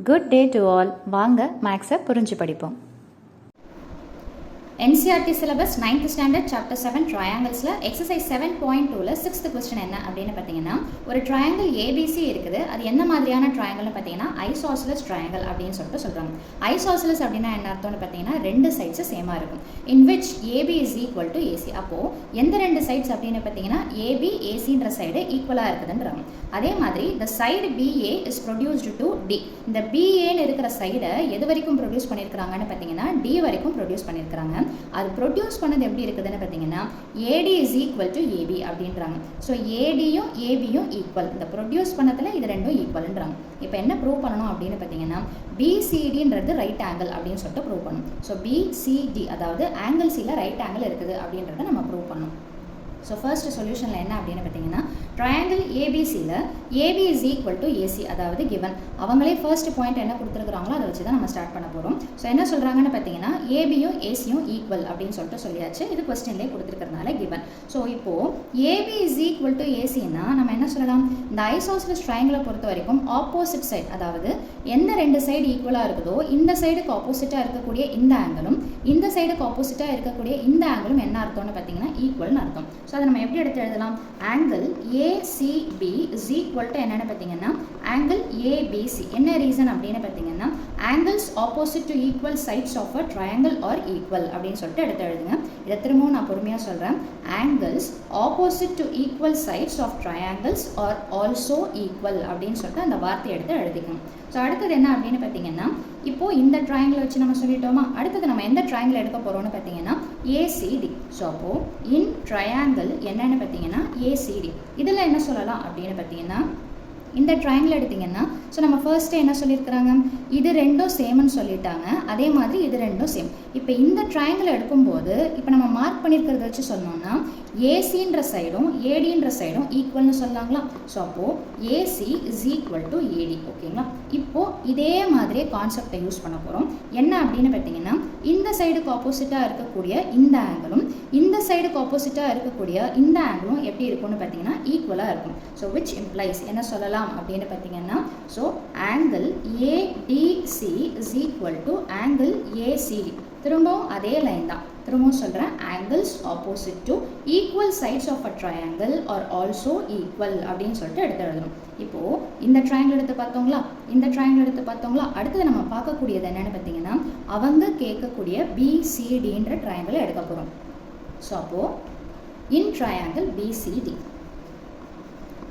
Good day to all. வாங்க மேக்ஸை புரிஞ்சு படிப்போம். NCERT syllabus 9th standard chapter 7 trianglesல exercise 7.2ல 6th question என்ன அப்படின்னு பார்த்தீங்கன்னா, ஒரு triangle ABC இருக்குது. அது என்ன மாதிரியான triangleனு பார்த்தீங்கன்னா isosceles triangle அப்படின்னு சொல்றாங்க. Isosceles அப்படின்னா என்ன அர்த்தம்னு பார்த்தீங்கன்னா, ரெண்டு சைட்ஸ் சேமா இருக்கும். In which AB is equal to AC. அப்போ எந்த ரெண்டு சைட்ஸ் அப்படின்னு பார்த்தீங்கன்னா AB ACன்ற சைடு ஈக்குவலா இருக்குதுன்றாங்க. அதே மாதிரி the side BA is produced to D. இந்த BAன்னு இருக்கிற சைடை எது வரைக்கும் ப்ரொடியூஸ் பண்ணியிருக்கிறாங்கன்னு பார்த்தீங்கன்னா D வரைக்கும் ப்ரொடியூஸ் பண்ணியிருக்கிறாங்க. அது ப்ரொடியூஸ் பண்ணது எப்படி இருக்குதுன்னு பார்த்தீங்கன்னா AD is equal to AB அப்படின்றாங்க. ஸோ ADயும் ABயும் ஈக்குவல். இந்த ப்ரொடியூஸ் பண்ணதில் இது ரெண்டும் ஈக்குவல்ன்றாங்க. இப்போ என்ன ப்ரூவ் பண்ணணும் அப்படின்னு பார்த்தீங்கன்னா BCDன்றது ரைட் ஆங்கிள் அப்படின்னு சொல்லிட்டு ப்ரூவ் பண்ணணும். ஸோ BCD அதாவது ஆங்கிள் சியில் ரைட் ஆங்கிள் இருக்குது அப்படின்றத நம்ம ப்ரூவ் பண்ணணும். ஸோ ஃபர்ஸ்ட் சொல்யூஷனில் என்ன அப்படின்னு பார்த்தீங்கன்னா, ட்ரையாங்கிள் ஏபிசியில் AB is equal to AC அதாவது கிவன். அவங்களே ஃபர்ஸ்ட் பாயிண்ட் என்ன கொடுத்துருக்குறாங்களோ அதை வச்சு தான் நம்ம ஸ்டார்ட் பண்ண போகிறோம். ஸோ என்ன சொல்கிறாங்கன்னு பார்த்தீங்கன்னா ஏபியும் ஏசியும் ஈக்குவல் அப்படின்னு சொல்லிட்டு சொல்லியாச்சு. இது கொஸ்டின்லேயே கொடுத்துருக்கறதுனால கிவன். ஸோ இப்போது ஏபி இஸ் ஈக்குவல் டு ஏசின்னா நம்ம என்ன சொல்லலாம், இந்த ஐசோசெலஸ் ட்ரையாங்கிளை பொறுத்த வரைக்கும் ஆப்போசிட் சைட் அதாவது எந்த ரெண்டு சைடு ஈக்குவலாக இருக்குதோ இந்த சைடுக்கு ஆப்போசிட்டாக இருக்கக்கூடிய இந்த ஆங்கிளும் இந்த சைடுக்கு ஆப்போசிட்டாக இருக்கக்கூடிய இந்த ஆங்கிளும் என்ன அர்த்தம்னு பார்த்தீங்கன்னா ஈக்குவல்னு அர்த்தம். ஸோ அதை நம்ம எப்படி எடுத்து எழுதலாம், angle ACB is equal to என்னென்னு பார்த்தீங்கன்னா ஆங்கிள் ஏபிசி. என்ன ரீசன் அப்படின்னு பார்த்தீங்கன்னா angles opposite to equal sides of a triangle are equal அப்படின்னு சொல்லிட்டு எடுத்து எழுதுங்க. இதை திரும்பவும் நான் பொறுமையாக சொல்கிறேன். Angles opposite to equal sides of triangles are also equal அப்படின்னு சொல்லிட்டு அந்த வார்த்தையை எடுத்து எழுதிக்கணும். ஸோ அடுத்தது என்ன அப்படின்னு பார்த்தீங்கன்னா, இப்போது இந்த ட்ரையாங்கிளை வச்சு நம்ம சொல்லிட்டோமா, அடுத்தது நம்ம எந்த ட்ரையாங்கிள் எடுக்க போகிறோம்னு பார்த்தீங்கன்னா ஏசிடி. ஸோ அப்போது இன் ட்ரையாங்கிள் என்னன்னு பார்த்தீங்கன்னா ஏசிடி. இதில் என்ன சொல்லலாம் அப்படின்னு பார்த்தீங்கன்னா, இந்த ட்ரையாங்கிள் எடுத்திங்கன்னா ஸோ நம்ம ஃபர்ஸ்ட்டு என்ன சொல்லியிருக்கிறாங்க, இது ரெண்டும் சேம்னு சொல்லிட்டாங்க. அதே மாதிரி இது ரெண்டும் சேம். இப்போ இந்த ட்ரையாங்கிள் எடுக்கும்போது இப்போ நம்ம மார்க் பண்ணியிருக்கிறத வச்சு சொன்னோம்னா ஏசின்ற சைடும் ஏடின்ற சைடும் ஈக்குவல்னு சொல்லலாங்களா. ஸோ அப்போது ஏசி இஸ் ஈக்குவல் டு ஏடி. ஓகேங்களா. இப்போது இதே மாதிரியே கான்செப்டை யூஸ் பண்ண போகிறோம். என்ன அப்படின்னு பார்த்தீங்கன்னா, இந்த சைடுக்கு ஆப்போசிட்டாக இருக்கக்கூடிய இந்த ஆங்கிளும் இந்த சைடுக்கு ஆப்போசிட்டாக இருக்கக்கூடிய இந்த ஆங்கிளும் எப்படி இருக்கும்னு பார்த்தீங்கன்னா ஈக்குவலாக இருக்கும். ஸோ விச் இம்ப்ளைஸ் என்ன சொல்லலாம் அப்படின்னு பார்த்தீங்கன்னா, so angle ADC is equal to angle ACD. திரும்பவும் அதே லைன் தான், திரும்பவும் சொல்கிறேன். Angles opposite to equal sides of a triangle are also equal அப்படின்னு சொல்லிட்டு எடுத்து எழுதணும். இப்போது இந்த ட்ரையாங்கிள் எடுத்து பார்த்தோங்களா, இந்த ட்ரையாங்கிள் எடுத்து பார்த்தோங்களா. அடுத்தது நம்ம பார்க்கக்கூடியது என்னென்னு பார்த்தீங்கன்னா, அவங்க கேட்கக்கூடிய பிசிடின்ற ட்ரையாங்கிளை எடுக்க போகிறோம். ஸோ அப்போது in triangle BCD.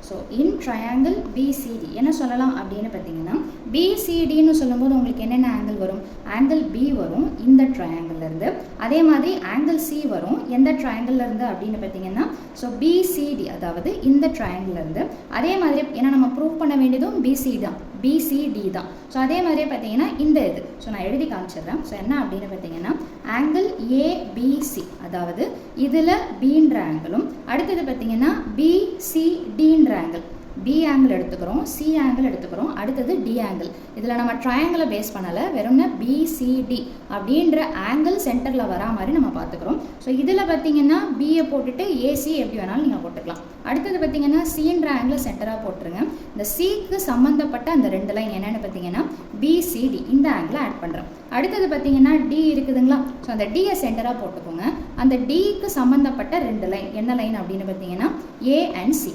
So in triangle BCD என்ன சொல்லலாம் அப்படின்னு பார்த்தீங்கன்னா, பிசிடின்னு சொல்லும்போது உங்களுக்கு என்னென்ன ஆங்கிள் வரும், ஆங்கிள் பி வரும் இந்த ட்ரையாங்கிள்லேருந்து. அதே மாதிரி ஆங்கிள் சி வரும் எந்த ட்ரையாங்கிள்லேருந்து அப்படின்னு பார்த்தீங்கன்னா ஸோ பிசிடி அதாவது இந்த ட்ரையாங்கிள்லேருந்து. அதே மாதிரி ஏன்னா நம்ம ப்ரூவ் பண்ண வேண்டியதும் பிசிடி தான், பிசிடி தான். ஸோ அதே மாதிரியே பார்த்தீங்கன்னா இந்த இது ஸோ நான் எழுதி காமிச்சிடுறேன். ஸோ என்ன அப்படின்னு பார்த்தீங்கன்னா ஆங்கிள் ஏபிசி அதாவது இதில் பின்ற ஆங்கிளும் அடுத்தது பார்த்தீங்கன்னா பிசிடின்ற ஆங்கிள். பி ஆங்கிள் எடுத்துக்கிறோம், சி ஆங்கிள் எடுத்துக்கிறோம், அடுத்தது டி ஆங்கிள். இதில் நம்ம ட்ரையாங்கிளை பேஸ் பண்ணலை, வெறும்னா பிசிடி அப்படின்ற ஆங்கிள் சென்டரில் வரா மாதிரி நம்ம பார்த்துக்கிறோம். ஸோ இதில் பார்த்தீங்கன்னா பியை போட்டுட்டு ஏசி எப்படி வேணாலும் நீங்கள் போட்டுக்கலாம். அடுத்தது பார்த்தீங்கன்னா சின்ற ஆங்கிள் சென்டராக போட்டுருங்க. இந்த சிக்கு சம்மந்தப்பட்ட அந்த ரெண்டு லைன் என்னென்னு பார்த்தீங்கன்னா பிசிடி இந்த ஆங்கிளை ஆட் பண்ணுறேன். அடுத்தது பார்த்தீங்கன்னா டி இருக்குதுங்களா. ஸோ அந்த டியை சென்டராக போட்டுக்கோங்க. அந்த டிக்கு சம்மந்தப்பட்ட ரெண்டு லைன் என்ன லைன் அப்படின்னு பார்த்தீங்கன்னா A and C.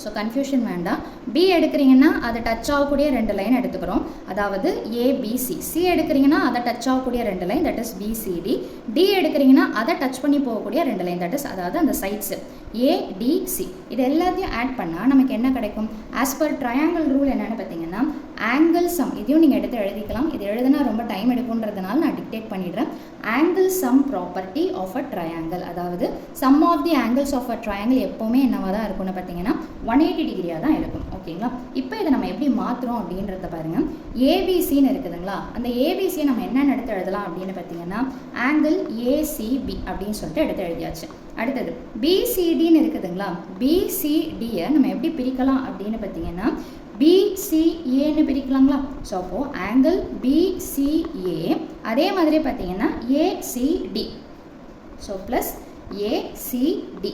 So confusion வேண்டாம். பி எடுக்கிறீங்கன்னா அதை டச் ஆகக்கூடிய ரெண்டு லைன் எடுத்துக்கிறோம், அதாவது ஏபிசி. சி எடுக்கிறீங்கன்னா அதை டச் ஆகக்கூடிய ரெண்டு line that is BCD. D எடுக்கிறீங்கன்னா அதை டச் பண்ணி போகக்கூடிய ரெண்டு லைன் தட் இஸ் அதாவது அந்த சைட்ஸு ஏடிசி. இது எல்லாத்தையும் ஆட் பண்ணால் நமக்கு என்ன கிடைக்கும், ஆஸ் பர் ட்ரையாங்கிள் ரூல் என்னென்னு பார்த்தீங்கன்னா ஆங்கிள் சம். இதையும் நீங்கள் எடுத்து எழுதிக்கலாம். இது எழுதுனா ரொம்ப டைம் எடுக்குன்றதுனால நான் டிக்டேட் பண்ணிடுறேன். Angle sum property of a triangle அதாவது sum of the angles of a triangle எப்போவுமே என்னவாக தான் இருக்கும்னு பார்த்தீங்கன்னா 180 டிகிரியாக தான் இருக்கும். ஓகேங்களா. இப்போ இதை நம்ம எப்படி மாற்றுறோம் அப்படின்றத பாருங்கள். ஏபிசின்னு இருக்குதுங்களா, அந்த ஏபிசியை நம்ம என்னென்னு எடுத்து எழுதலாம் அப்படின்னு பார்த்தீங்கன்னா ஆங்கிள் ஏசிபி அப்படின்னு சொல்லிட்டு எடுத்து எழுதியாச்சு. அடுத்தது பிசிடின்னு இருக்குதுங்களா, பிசிடியை நம்ம எப்படி பிரிக்கலாம் அப்படின்னு பார்த்தீங்கன்னா பிசிஏன்னு பிரிக்கலாங்களா. ஸோ அப்போது ஆங்கிள் பிசிஏ அதே மாதிரி பார்த்தீங்கன்னா ஏசிடி. So plus ACT.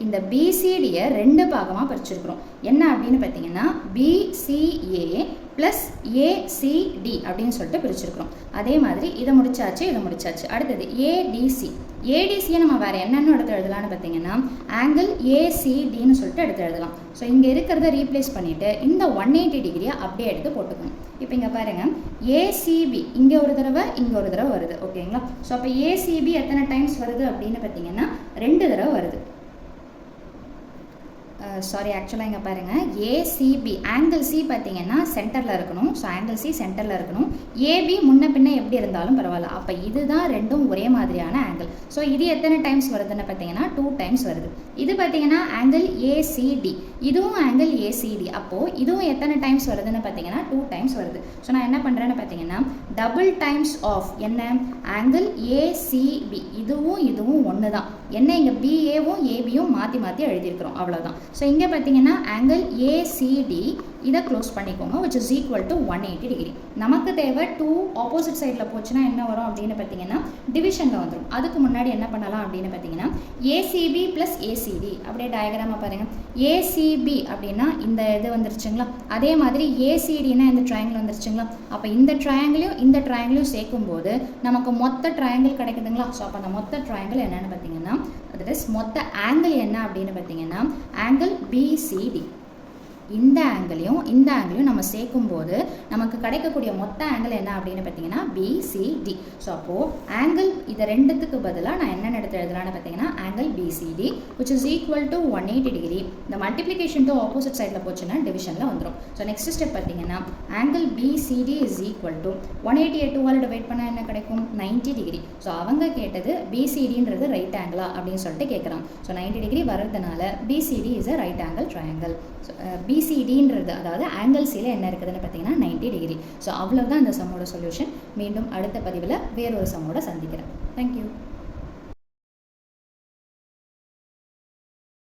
இந்த பிசிடியை ரெண்டு பாகமாக பிரிச்சிருக்கிறோம். என்ன அப்படின்னு பார்த்தீங்கன்னா பிசிஏ ப்ளஸ் ஏசிடி அப்படின்னு சொல்லிட்டு பிரிச்சிருக்கிறோம். அதே மாதிரி இதை முடிச்சாச்சு. அடுத்தது ஏடிசி. ஏடிசியை நம்ம வேறு என்னென்னு எடுத்து எழுதலாம்னு பார்த்தீங்கன்னா ஆங்கிள் ஏசிடின்னு சொல்லிட்டு எடுத்து எழுதலாம். ஸோ இங்கே இருக்கிறத ரீப்ளேஸ் பண்ணிவிட்டு இந்த 180 டிகிரியை அப்படியே எடுத்து போட்டுக்கணும். இப்போ இங்கே பாருங்கள், ஏசிபி இங்கே ஒரு தடவை இங்கே ஒரு தடவை வருது, ஓகேங்களா? ஸோ அப்போ ஏசிபி எத்தனை டைம்ஸ் வருது அப்படின்னு பார்த்தீங்கன்னா 2 தடவை வருது. சாரி, ஆக்சுவலாக இங்கே பாருங்கள், ஏசிபி ஆங்கிள் சி பார்த்தீங்கன்னா சென்டரில் இருக்கணும். ஸோ ஆங்கிள் சி சென்டரில் இருக்கணும். ஏபி முன்ன பின்ன எப்படி இருந்தாலும் பரவாயில்ல. அப்போ இதுதான் ரெண்டும் ஒரே மாதிரியான ஆங்கிள். ஸோ இது எத்தனை டைம்ஸ் வருதுன்னு பார்த்தீங்கன்னா 2 டைம்ஸ் வருது. இது பார்த்தீங்கன்னா ஆங்கிள் ஏசிடி, இதுவும் ஆங்கிள் ஏசிடி. அப்போது இதுவும் எத்தனை டைம்ஸ் வருதுன்னு பார்த்தீங்கன்னா 2 டைம்ஸ் வருது. ஸோ நான் என்ன பண்ணுறேன்னு பார்த்தீங்கன்னா டபுள் டைம்ஸ் ஆஃப் என்ன ஆங்கிள் ஏசிபி, இதுவும் ஒன்று தான். என்ன இங்கே பிஏவும் ஏபியும் மாற்றி எழுதியிருக்கிறோம், அவ்வளோதான். ஸோ இங்கே பார்த்தீங்கன்னா ஆங்கிள் ஏசிடி இதை க்ளோஸ் பண்ணிக்கோங்க, which is equal to 180 degree. நமக்கு தேவை 2 ஆப்போசிட் சைடில் போச்சுன்னா என்ன வரும் அப்படின்னு பார்த்தீங்கன்னா டிவிஷனில் வந்துடும். அதுக்கு முன்னாடி என்ன பண்ணலாம் அப்படின்னு பார்த்தீங்கன்னா ஏசிபி ப்ளஸ் ஏசிடி அப்படியே டயக்ராமாக பாருங்கள். ஏசிபி அப்படின்னா இந்த இது வந்துருச்சுங்களா, அதே மாதிரி ஏசிடினா இந்த ட்ரையாங்கிள் வந்துருச்சுங்களா. அப்போ இந்த ட்ரையாங்கிளையும் சேர்க்கும்போது நமக்கு மொத்த ட்ரையாங்கிள் கிடைக்குதுங்களா. ஸோ அப்போ அந்த மொத்த ட்ரையாங்கிள் என்னென்னு பார்த்தீங்கன்னா தட் இஸ் மொத்த ஆங்கிள் என்ன அப்படின்னு பார்த்தீங்கன்னா ஆங்கிள் பிசிடி. இந்த ஆங்கிளையும் நம்ம சேர்க்கும்போது நமக்கு கிடைக்கக்கூடிய மொத்த ஆங்கிள் என்ன அப்படின்னு பார்த்தீங்கன்னா பிசிடி. ஸோ அப்போது ஆங்கிள் இதை ரெண்டுத்துக்கு பதிலாக நான் என்னென்ன எடுத்து எழுதலான்னு பார்த்தீங்கன்னா angle BCD which is equal to 180 degree. இந்த மல்டிப்ளிகேஷன் டு ஆப்போசிட் சைடில் போச்சுன்னா டிவிஷனில் வந்துடும். ஸோ நெக்ஸ்ட் ஸ்டெப் பார்த்தீங்கன்னா angle BCD is equal to 180 2ஆல் டிவைட் பண்ணால் என்ன கிடைக்கும் 90 டிகிரி. ஸோ அவங்க கேட்டது பிசிடின்றது ரைட் ஆங்கிளா அப்படின்னு சொல்லிட்டு கேட்குறாங்க. ஸோ 90 டிகிரி வர்றதுனால BCD is a right angle triangle. So பிசிடின்றது அதாவது ஆங்கிள் சியில் என்ன இருக்குதுன்னு பார்த்தீங்கன்னா 90 டிகிரி. ஸோ அவ்வளோதான் இந்த சம்மோட சொல்யூஷன். மீண்டும் அடுத்த பதிவில் வேறொரு சம்மோட சந்திக்கிறேன். தேங்க்யூ.